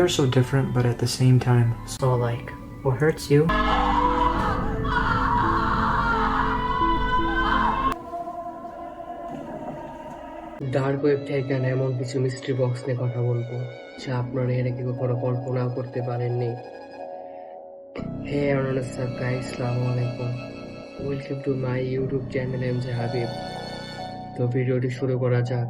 They're so different, but at the same time. So like, what hurts you? Dark web থেকে এমন কিছু mystery box নিয়ে কথা বলবো যা আপনারা এর আগে কখনো কল্পনাও করতে পারেননি। হে অনসার গাইস, আসসালামু আলাইকুম, welcome to my YouTube channel M J Habib. তো ভিডিওটি শুরু করা যাক।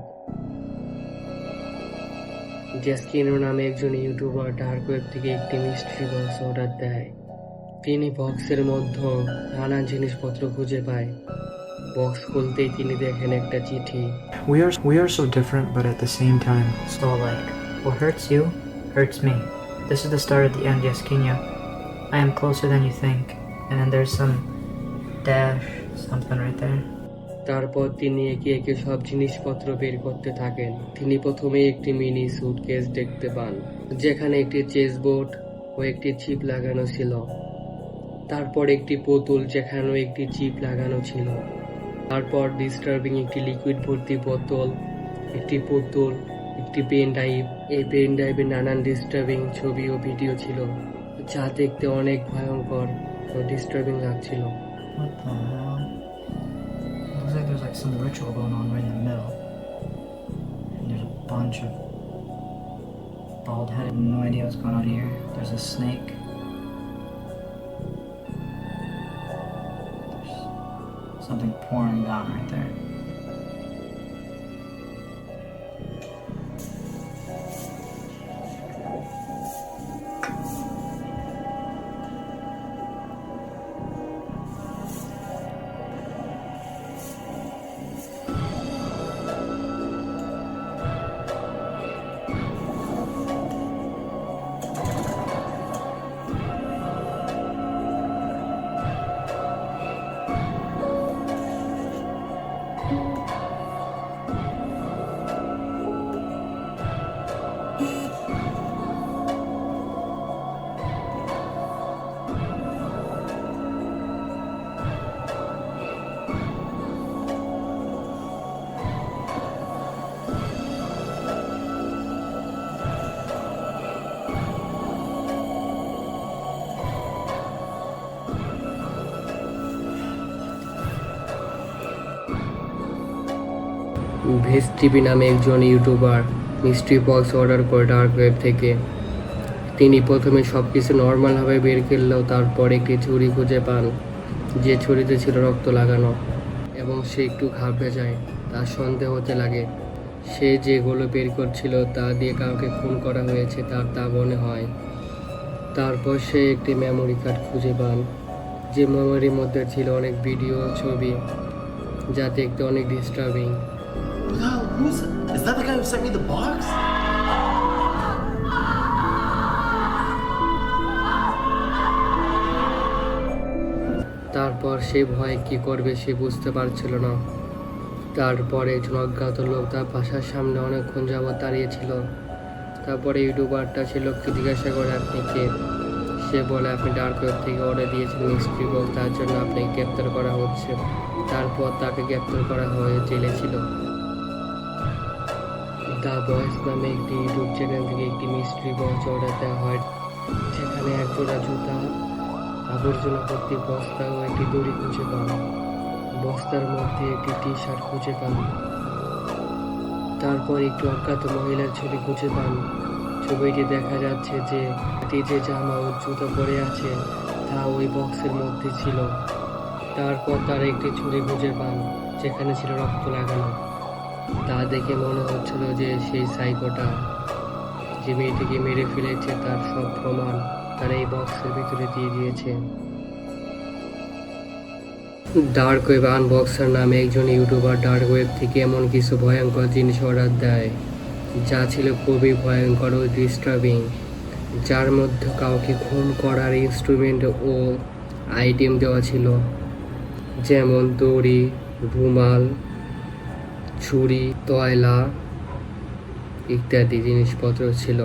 জেসকিনো নামে একজন ইউটিউবার ডার্ক ওয়েব থেকে একটি মিস্ট্রি বক্স অর্ডার দেয়। তিনি বক্সের মধ্যে নানান জিনিসপত্র খুঁজে পায়। বক্স খুলতেই তিনি দেখেন একটা চিঠি। We are so different, but at the same time. So like, what hurts you hurts me. This is the start at the end, yes, Kenya. I am closer than you think. And then there's some dash, something right there. তারপর তিনি একে একে সব জিনিসপত্র বের করতে থাকেন। তিনি প্রথমে একটি মিনি সুটকেস দেখতে পান, যেখানে একটি চেস বোর্ড ও একটি চিপ লাগানো ছিল। তারপর একটি পুতুল, যেখানেও একটি চিপ লাগানো ছিল। তারপর ডিস্টার্বিং একটি লিকুইড ভর্তি বোতল, একটি পুতুল, একটি পেন ড্রাইভ। এই পেন ড্রাইভে নানান ডিস্টার্বিং ছবি ও ভিডিও ছিল, যা দেখতে অনেক ভয়ঙ্কর ও ডিস্টার্বিং লাগছিল। What the hell? Looks like there's like some ritual going on right in the middle. And there's a bunch of bald headed, no idea what's going on here. There's a snake. There's something pouring down right there. Veg TV নামে একজন YouTuber mystery box order করে dark web থেকে। তিনি প্রথমে সব কিছু নর্মালভাবে বের করলেও তারপর একটি ছুরি খুঁজে পান, যে ছুরিতে ছিল রক্ত লাগানো, এবং সে একটু ঘাবড়ে যায়। তার সন্দেহ হতে লাগে সে যেগুলো বের করছিল তা দিয়ে কাউকে খুন করা হয়েছে তার তা মনে হয়। তারপর সে একটি মেমোরি কার্ড খুঁজে পান, যে মেমোরির মধ্যে ছিল অনেক ভিডিও ছবি, যা দেখতে অনেক disturbing. No, is that the guy who sent me the box? তারপর সে ভয়ে কি করবে সে বুঝতে পারছিল না। তারপরে একজন অজ্ঞাত লোক তার বাসার সামনে অনেকক্ষণ যাবৎ দাঁড়িয়েছিল। তারপরে ইউটিউবারটা সে লোককে জিজ্ঞাসা করে, আপনি কে? সে বলে, আপনি ডার্ক ওয়েব থেকে অর্ডার দিয়েছেন মিস্ট্রি বক্স, তার জন্য আপনাকে গ্রেপ্তার করা হচ্ছে। তারপর তাকে গ্রেপ্তার করা হয়ে জেলে ছিল। দ্য বয়েস নামে একটি ইউটিউব চ্যানেল থেকে একটি মিস্ট্রি বক্স অর্ডার দেওয়া হয়, যেখানে একজোড়া জুতা, আবর্জনা ভর্তি বস্তা ও একটি দড়ি খুঁজে পান। বস্তার মধ্যে একটি টি শার্ট খুঁজে পান। তারপর একটি অজ্ঞাত মহিলার ছবি খুঁজে পান। ছবিটি দেখা যাচ্ছে যে যে জামা ও জুতো পরে আছে তা ওই বক্সের মধ্যে ছিল। তারপর তারা একটি ছুরি খুঁজে পান, যেখানে ছিল রক্ত লাগানো। তা দেখে মনে হচ্ছিল যে সেই সাইকোটা যে মেয়েটিকে মেরে ফেলেছে তার সব প্রমাণ তারা এই বক্সের ভিতরে দিয়ে দিয়েছে। ডার্ক ওয়েব আনবক্সার নামে একজন ইউটিউবার ডার্ক ওয়েব থেকে এমন কিছু ভয়ঙ্কর জিনিস অর্ডার দেয়, যা ছিল খুবই ভয়ঙ্কর ও ডিস্টার্বিং, যার মধ্যে কাউকে খুন করার ইনস্ট্রুমেন্ট ও আইটেম দেওয়া ছিল, যেমন দড়ি, রুমাল, ছুরি, তয়লা ইত্যাদি জিনিসপত্র ছিল।